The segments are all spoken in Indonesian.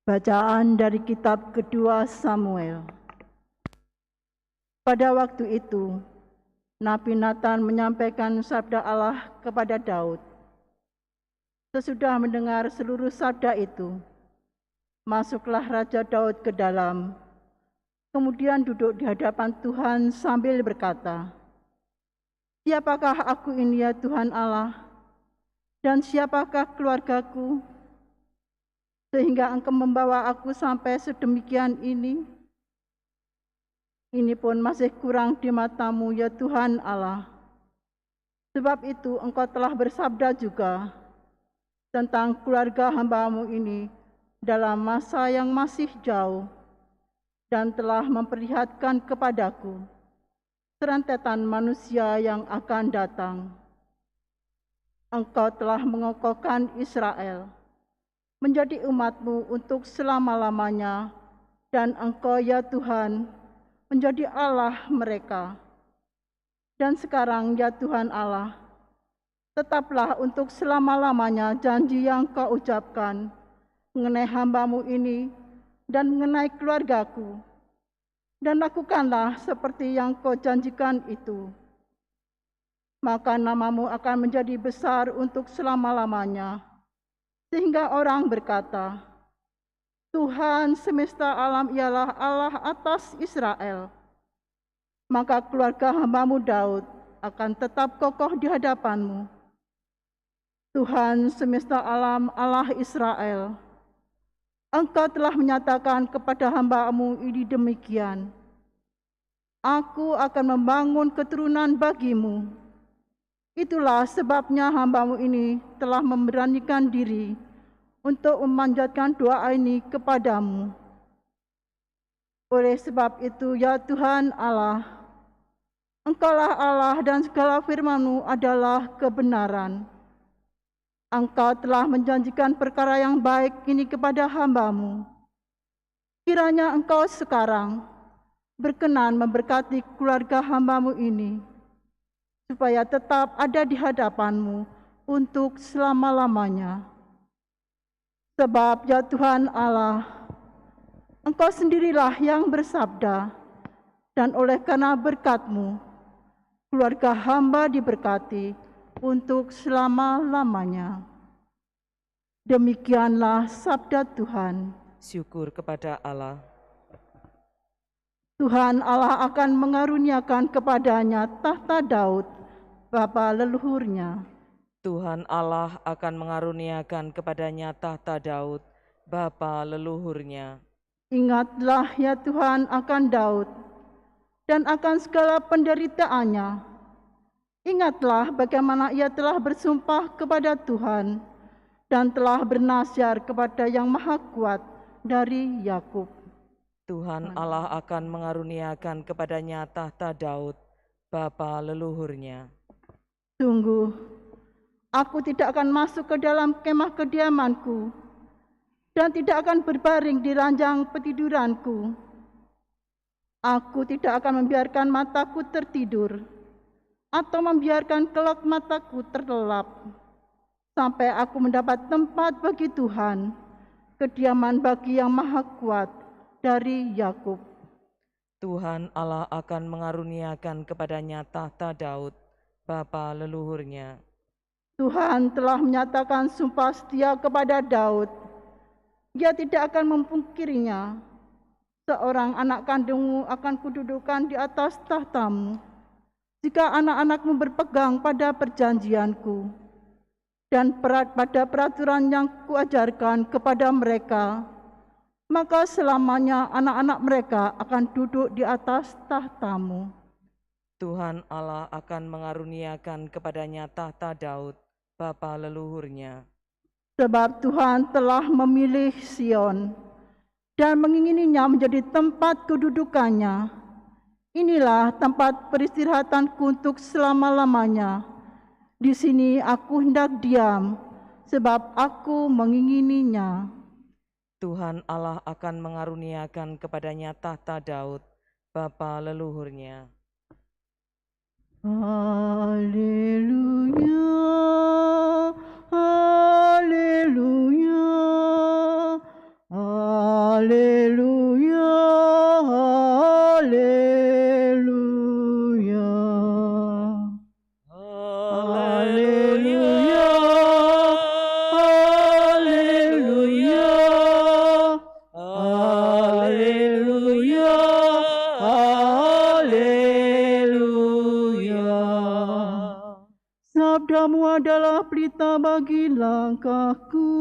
Bacaan dari kitab kedua Samuel. Pada waktu itu, Nabi Nathan menyampaikan sabda Allah kepada Daud. Sesudah mendengar seluruh sabda itu, masuklah Raja Daud ke dalam, kemudian duduk di hadapan Tuhan sambil berkata, "Siapakah aku ini ya Tuhan Allah, dan siapakah keluargaku, sehingga Engkau membawa aku sampai sedemikian ini? Ini pun masih kurang di mata-Mu ya Tuhan Allah. Sebab itu Engkau telah bersabda juga tentang keluarga hamba-Mu ini dalam masa yang masih jauh, dan telah memperlihatkan kepadaku serentetan manusia yang akan datang. Engkau telah mengokohkan Israel menjadi umat-Mu untuk selama-lamanya, dan Engkau ya Tuhan menjadi Allah mereka. Dan sekarang ya Tuhan Allah, tetaplah untuk selama-lamanya janji yang Kau ucapkan mengenai hamba-Mu ini dan mengenai keluargaku, dan lakukanlah seperti yang Kau janjikan itu. Maka nama-Mu akan menjadi besar untuk selama-lamanya, sehingga orang berkata, Tuhan semesta alam ialah Allah atas Israel. Maka keluarga hamba-Mu Daud akan tetap kokoh di hadapan-Mu. Tuhan semesta alam Allah Israel, Engkau telah menyatakan kepada hamba-Mu ini demikian, Aku akan membangun keturunan bagi-Mu. Itulah sebabnya hamba-Mu ini telah memberanikan diri untuk memanjatkan doa ini kepadamu. Oleh sebab itu, ya Tuhan Allah, Engkaulah Allah dan segala firman-Mu adalah kebenaran. Engkau telah menjanjikan perkara yang baik ini kepada hamba-Mu. Kiranya Engkau sekarang berkenan memberkati keluarga hamba-Mu ini, supaya tetap ada di hadapan-Mu untuk selama-lamanya. Sebab ya Tuhan Allah, Engkau sendirilah yang bersabda, dan oleh karena berkat-Mu, keluarga hamba diberkati untuk selama-lamanya. Demikianlah sabda Tuhan. Syukur kepada Allah. Tuhan Allah akan mengaruniakan kepadanya tahta Daud, bapa leluhurnya. Tuhan Allah akan mengaruniakan kepadanya tahta Daud, bapa leluhurnya. Ingatlah ya Tuhan akan Daud dan akan segala penderitaannya. Ingatlah bagaimana ia telah bersumpah kepada Tuhan dan telah bernasiar kepada Yang Maha Kuat dari Yakub. Tuhan Allah akan mengaruniakan kepadanya tahta Daud, bapa leluhurnya. Sungguh, aku tidak akan masuk ke dalam kemah kediamanku dan tidak akan berbaring di ranjang petiduranku. Aku tidak akan membiarkan mataku tertidur atau membiarkan kelak mataku terlelap, sampai aku mendapat tempat bagi Tuhan, kediaman bagi Yang Maha Kuat dari Yakub. Tuhan Allah akan mengaruniakan kepadanya tahta Daud, bapa leluhurnya. Tuhan telah menyatakan sumpah setia kepada Daud. Dia tidak akan memungkirinya. Seorang anak kandungmu akan kududukan di atas tahtamu, jika anak-anakmu berpegang pada perjanjianku dan pada peraturan yang kuajarkan kepada mereka, maka selamanya anak-anak mereka akan duduk di atas tahtamu. Tuhan Allah akan mengaruniakan kepadanya tahta Daud, bapa leluhurnya. Sebab Tuhan telah memilih Sion dan mengingininya menjadi tempat kedudukannya. Inilah tempat peristirahatanku untuk selama-lamanya. Di sini aku hendak diam, sebab aku mengingininya. Tuhan Allah akan mengaruniakan kepadanya tahta Daud, bapa leluhurnya. Haleluya, haleluya, haleluya. Sabdamu adalah pelita bagi langkahku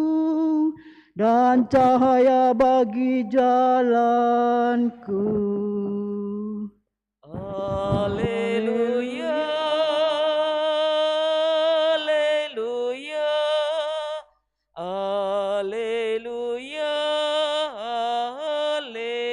dan cahaya bagi jalanku. Haleluya, haleluya, haleluya, haleluya.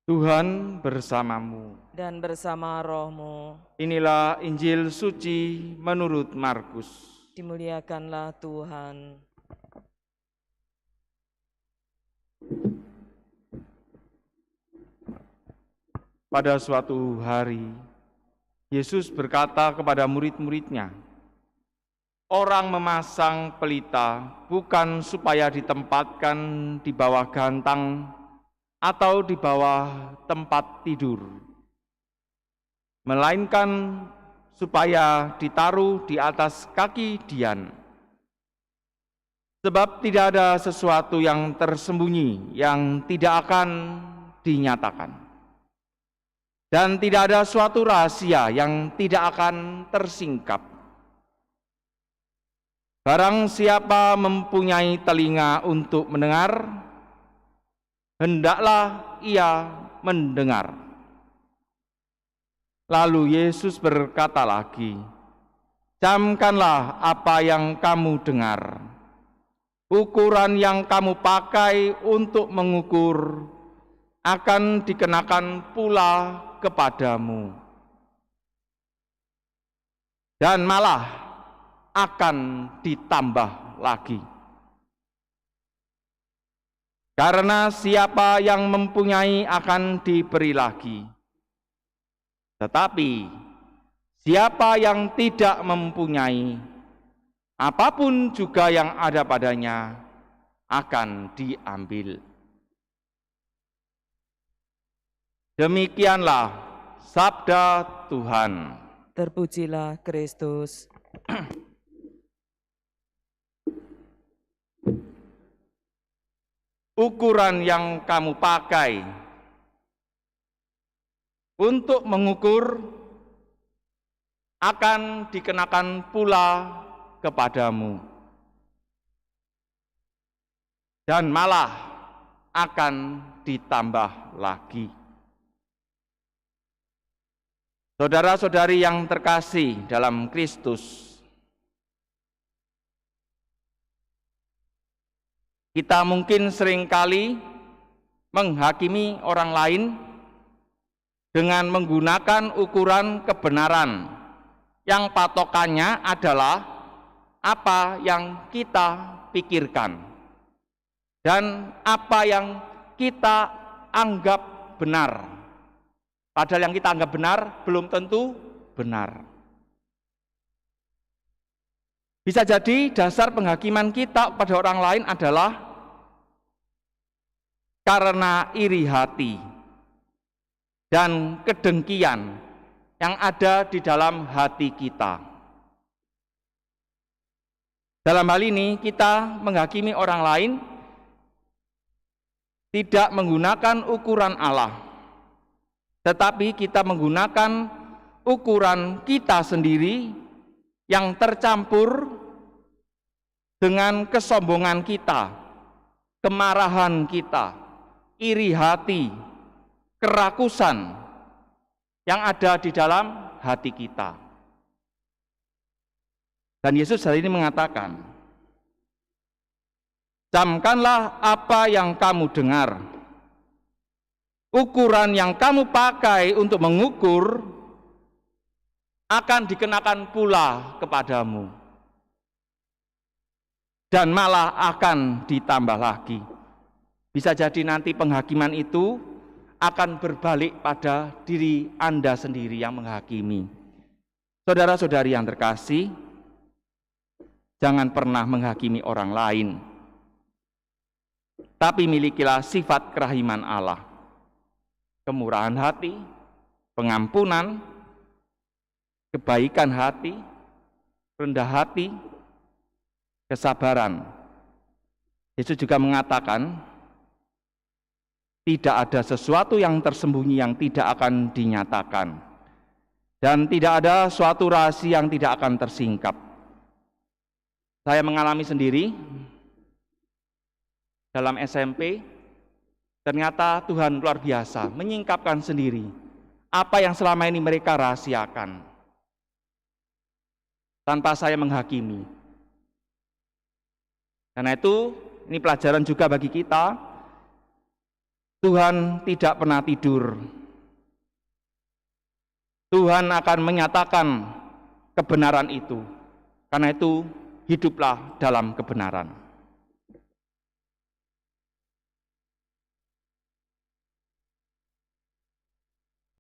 Tuhan bersamamu. Dan bersama rohmu, Inilah Injil suci menurut Markus. dimuliakanlah Tuhan. Pada suatu hari, Yesus berkata kepada murid-muridnya, "Orang memasang pelita bukan supaya ditempatkan di bawah gantang atau di bawah tempat tidur, melainkan supaya ditaruh di atas kaki dian. Sebab tidak ada sesuatu yang tersembunyi yang tidak akan dinyatakan, dan tidak ada suatu rahasia yang tidak akan tersingkap. Barang siapa mempunyai telinga untuk mendengar, hendaklah ia mendengar." Lalu Yesus berkata lagi, "Camkanlah apa yang kamu dengar. Ukuran yang kamu pakai untuk mengukur akan dikenakan pula kepadamu, dan malah akan ditambah lagi. Karena siapa yang mempunyai akan diberi lagi, tetapi siapa yang tidak mempunyai, apapun juga yang ada padanya akan diambil." Demikianlah sabda Tuhan. Terpujilah Kristus. Ukuran yang kamu pakai untuk mengukur akan dikenakan pula kepadamu, dan malah akan ditambah lagi. Saudara-saudari yang terkasih dalam Kristus, kita mungkin seringkali menghakimi orang lain dengan menggunakan ukuran kebenaran yang patokannya adalah apa yang kita pikirkan dan apa yang kita anggap benar. Padahal yang kita anggap benar belum tentu benar. Bisa jadi dasar penghakiman kita pada orang lain adalah karena iri hati dan kedengkian yang ada di dalam hati kita. Dalam hal ini kita menghakimi orang lain tidak menggunakan ukuran Allah, tetapi kita menggunakan ukuran kita sendiri yang tercampur dengan kesombongan kita, kemarahan kita, iri hati, kerakusan yang ada di dalam hati kita. Dan Yesus hari ini mengatakan, "Camkanlah apa yang kamu dengar. Ukuran yang kamu pakai untuk mengukur akan dikenakan pula kepadamu, dan malah akan ditambah lagi." Bisa jadi nanti penghakiman itu akan berbalik pada diri Anda sendiri yang menghakimi. Saudara-saudari yang terkasih, jangan pernah menghakimi orang lain, tapi milikilah sifat kerahiman Allah, kemurahan hati, pengampunan, kebaikan hati, rendah hati, kesabaran. Yesus juga mengatakan, Tidak ada sesuatu yang tersembunyi yang tidak akan dinyatakan. Dan tidak ada suatu rahasia yang tidak akan tersingkap. Saya mengalami sendiri dalam SMP, ternyata Tuhan luar biasa menyingkapkan sendiri apa yang selama ini mereka rahasiakan tanpa saya menghakimi. Karena itu, ini pelajaran juga bagi kita. Tuhan tidak pernah tidur. Tuhan akan menyatakan kebenaran itu. Karena itu, hiduplah dalam kebenaran.